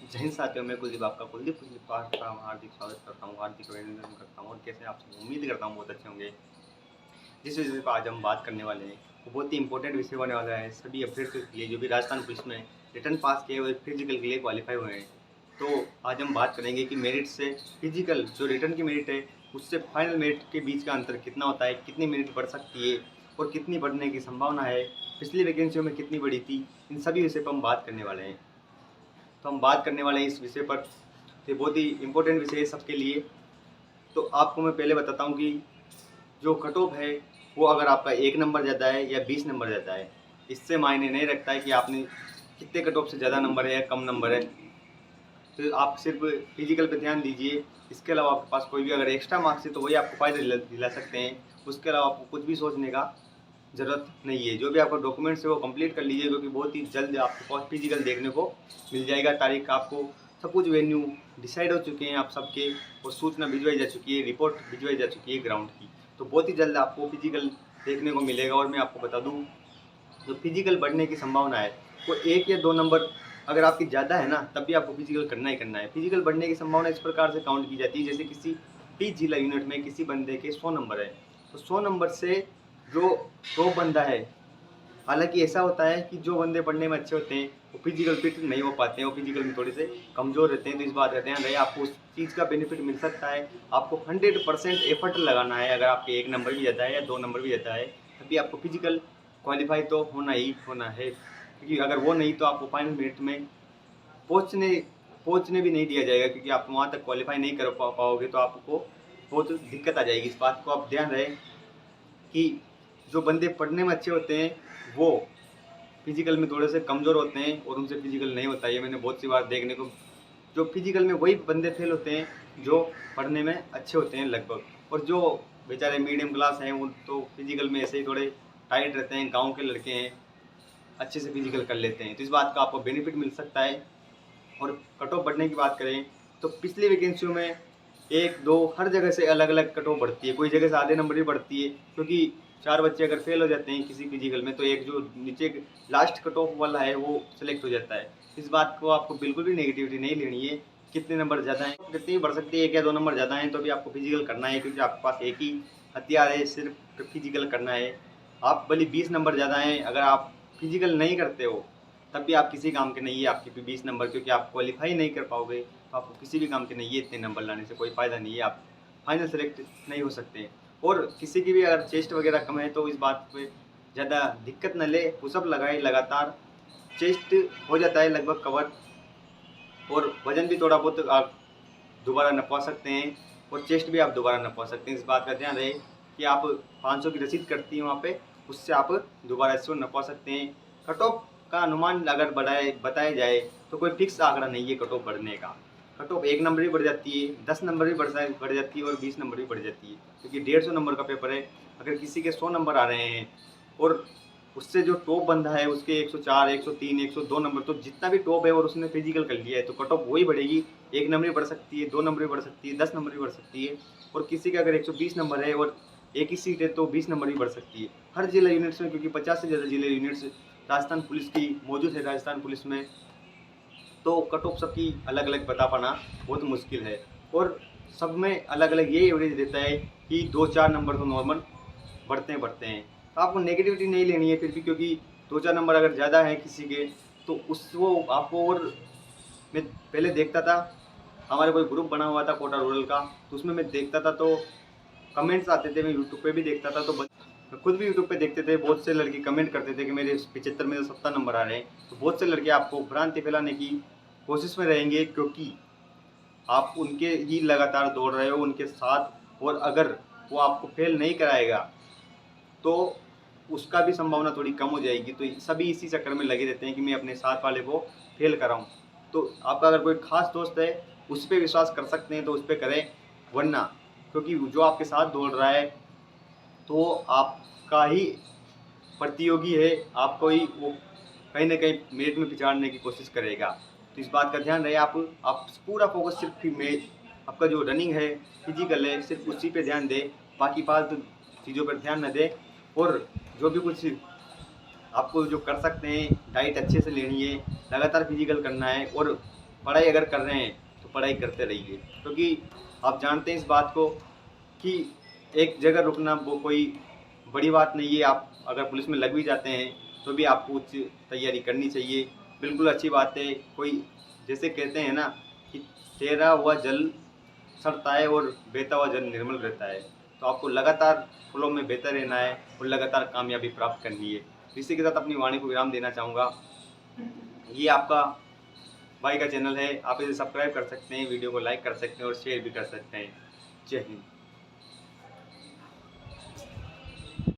जय हिंद साथियों, मैं कुलदीप आपका पाठ का हार्दिक स्वागत करता हूँ, हार्दिक अभिनंदन करता हूँ और कैसे आप सब उम्मीद करता हूँ बहुत अच्छे होंगे। जिस विषय पर आज हम बात करने वाले हैं वो बहुत ही इंपॉर्टेंट विषय होने वाला है सभी अभ्यर्थियों के लिए जो भी राजस्थान पुलिस में रिटर्न पास किए हुए फिजिकल के लिए क्वालिफाई हुए हैं। तो आज हम बात करेंगे कि मेरिट से फिजिकल जो रिटर्न की मेरिट है उससे फाइनल मेरिट के बीच का अंतर कितना होता है, कितनी मेरिट बढ़ सकती है और कितनी बढ़ने की संभावना है, पिछली वैकेंसियों में कितनी बढ़ी थी, इन सभी विषय पर हम बात करने वाले हैं। तो हम बात करने वाले हैं इस विषय पर, ये बहुत ही इम्पोर्टेंट विषय है सबके लिए। तो आपको मैं पहले बताता हूँ कि जो कट ऑफ है वो अगर आपका 1 नंबर ज़्यादा है या 20 नंबर ज़्यादा है, इससे मायने नहीं रखता है कि आपने कितने कट ऑफ से ज़्यादा नंबर है या कम नंबर है। तो आप सिर्फ फिजिकल पे ध्यान दीजिए। इसके अलावा आपके पास कोई भी अगर एक्स्ट्रा मार्क्स है तो वही आपको फ़ायदा दिला सकते हैं। उसके अलावा आपको कुछ भी सोचने का ज़रूरत नहीं है। जो भी आपका डॉक्यूमेंट्स है वो कंप्लीट कर लीजिए, क्योंकि बहुत ही जल्द आपके पास फिजिकल देखने को मिल जाएगा। तारीख आपको सब कुछ वेन्यू डिसाइड हो चुके हैं आप सबके, और सूचना भिजवाई जा चुकी है, रिपोर्ट भिजवाई जा चुकी है ग्राउंड की। तो बहुत ही जल्द आपको फिजिकल देखने को मिलेगा। और मैं आपको बता दूँ, जो फिजिकल बढ़ने की संभावना है वो 1 या 2 नंबर अगर आपकी ज़्यादा है ना, तब भी आपको फिजिकल करना ही करना है। फिजिकल बढ़ने की संभावना इस प्रकार से काउंट की जाती है, जैसे किसी 30 जिला यूनिट में किसी बंदे के 100 नंबर है, तो 100 नंबर से जो टॉप बंदा है, हालांकि ऐसा होता है कि जो बंदे पढ़ने में अच्छे होते हैं वो फिजिकल फिट नहीं हो पाते हैं, वो फिजिकल में थोड़े से कमज़ोर रहते हैं। तो इस बात का ध्यान रहे, आपको उस चीज़ का बेनिफिट मिल सकता है। आपको 100% एफर्ट लगाना है। अगर आपके 1 नंबर भी ज़्यादा है या 2 नंबर भी ज़्यादा है, तभी आपको फिजिकल क्वालिफाई तो होना ही होना है, क्योंकि अगर वो नहीं तो आपको फाइनल मिनट में पहुँचने पहुँचने भी नहीं दिया जाएगा, क्योंकि आप वहाँ तक क्वालिफाई नहीं कर पाओगे तो आपको बहुत दिक्कत आ जाएगी। इस बात को आप ध्यान रहे कि जो बंदे पढ़ने में अच्छे होते हैं वो फिजिकल में थोड़े से कमज़ोर होते हैं और उनसे फिजिकल नहीं होता। ये मैंने बहुत सी बार देखने को, जो फिजिकल में वही बंदे फेल होते हैं जो पढ़ने में अच्छे होते हैं लगभग। और जो बेचारे मीडियम क्लास हैं वो तो फिजिकल में ऐसे ही थोड़े टाइट रहते हैं, गांव के लड़के हैं, अच्छे से फिजिकल कर लेते हैं। तो इस बात का आपको बेनिफिट मिल सकता है। और कट ऑफ बढ़ने की बात करें तो पिछली वैकेंसियों में 1-2 हर जगह से अलग अलग कट ऑफ बढ़ती है। कोई जगह से आधे नंबर भी बढ़ती है, क्योंकि 4 बच्चे अगर फेल हो जाते हैं किसी फिजिकल में तो एक जो नीचे लास्ट कट ऑफ वाला है वो सिलेक्ट हो जाता है। इस बात को आपको बिल्कुल भी नेगेटिविटी नहीं लेनी है। कितने नंबर ज़्यादा हैं, कितनी भी बढ़ सकती है, 1 या 2 नंबर ज़्यादा हैं तो भी आपको फिजिकल करना है, क्योंकि आपके पास एक ही हथियार है, सिर्फ फिजिकल करना है। आप भले 20 नंबर ज़्यादा हैं, अगर आप फिजिकल नहीं करते हो तब भी आप किसी काम के नहीं है आपके 20 नंबर, क्योंकि आप क्वालिफाई नहीं कर पाओगे तो आपको किसी भी काम के नहीं है। इतने नंबर लाने से कोई फ़ायदा नहीं है, आप फाइनल सेलेक्ट नहीं हो सकते। और किसी की भी अगर चेस्ट वगैरह कम है तो इस बात पे ज़्यादा दिक्कत न ले, पुशअप लगाए लगातार, चेस्ट हो जाता है लगभग कवर, और वजन भी थोड़ा बहुत आप दोबारा नपवा सकते हैं, और चेस्ट भी आप दोबारा नपवा सकते हैं। इस बात का ध्यान रहे कि आप 500 की रसीद कटती है वहाँ पे, उससे आप दोबारा इसको नपवा सकते हैं। कट ऑफ का अनुमान अगर बताया जाए तो कोई फिक्स आंकड़ा नहीं है कट ऑफ बढ़ने का। कट ऑफ 1 नंबर भी बढ़ जाती है, 10 नंबर भी बढ़ जाती है और 20 नंबर भी बढ़ जाती है, क्योंकि 150 नंबर का पेपर है। अगर किसी के 100 नंबर आ रहे हैं और उससे जो टॉप बंदा है उसके 104, 103, 102 नंबर, तो जितना भी टॉप है और उसने फिजिकल कर लिया है तो कट ऑफ वही बढ़ेगी। 1 नंबर भी बढ़ सकती है, 2 नंबर भी बढ़ सकती है, 10 नंबर भी बढ़ सकती है। और किसी का अगर 120 नंबर है और एक ही सीट है तो 20 नंबर भी बढ़ सकती है। हर जिला यूनिट्स में, क्योंकि 50 से ज़्यादा जिला यूनिट्स राजस्थान पुलिस की मौजूद है राजस्थान पुलिस में, तो कट ऑफ सबकी अलग अलग बता पाना बहुत मुश्किल है। और सब में अलग अलग ये एवरेज देता है कि 2-4 नंबर तो नॉर्मल बढ़ते हैं। तो आपको नेगेटिविटी नहीं लेनी है फिर भी, क्योंकि 2-4 नंबर अगर ज़्यादा है किसी के तो उस वो आपको, और मैं पहले देखता था, हमारे कोई ग्रुप बना हुआ था कोटा रूरल का, तो उसमें मैं देखता था तो कमेंट्स आते थे, मैं यूट्यूब पे भी देखता था, तो खुद भी यूट्यूब पे देखते थे, बहुत से लड़के कमेंट करते थे कि मेरे 75 में तो 70 नंबर आ रहे हैं। तो बहुत से लड़के आपको भ्रांति फैलाने की कोशिश में रहेंगे, क्योंकि आप उनके ही लगातार दौड़ रहे हो उनके साथ, और अगर वो आपको फेल नहीं कराएगा तो उसका भी संभावना थोड़ी कम हो जाएगी। तो सभी इसी चक्कर में लगे रहते हैं कि मैं अपने साथ वाले को फेल कराऊं। तो आपका अगर कोई खास दोस्त है उस पर विश्वास कर सकते हैं तो उस पर करें, वरना क्योंकि जो आपके साथ दौड़ रहा है तो आपका ही प्रतियोगी है, आपको ही वो कहीं ना कहीं मेरिट में पिछाड़ने की कोशिश करेगा। तो इस बात का ध्यान रहे, आप पूरा फोकस सिर्फ मैच, आपका जो रनिंग है, फिजिकल है, सिर्फ उसी पे ध्यान दें, बाकी फालतू चीज़ों पर ध्यान न दें। और जो भी कुछ आपको जो कर सकते हैं, डाइट अच्छे से लेनी है, लगातार फिजिकल करना है, और पढ़ाई अगर कर रहे हैं तो पढ़ाई करते रहिए, क्योंकि आप जानते हैं इस बात को कि एक जगह रुकना वो कोई बड़ी बात नहीं है। आप अगर पुलिस में लग भी जाते हैं तो भी आपको उच्च तैयारी करनी चाहिए, बिल्कुल अच्छी बात है। कोई जैसे कहते हैं ना कि तैरा हुआ जल सड़ता है और बहता हुआ जल निर्मल रहता है, तो आपको लगातार फ्लो में बहता रहना है और लगातार कामयाबी प्राप्त करनी है। इसी के साथ अपनी वाणी को विराम देना चाहूँगा। ये आपका भाई का चैनल है, आप इसे सब्सक्राइब कर सकते हैं, वीडियो को लाइक कर सकते हैं और शेयर भी कर सकते हैं। जय हिंद।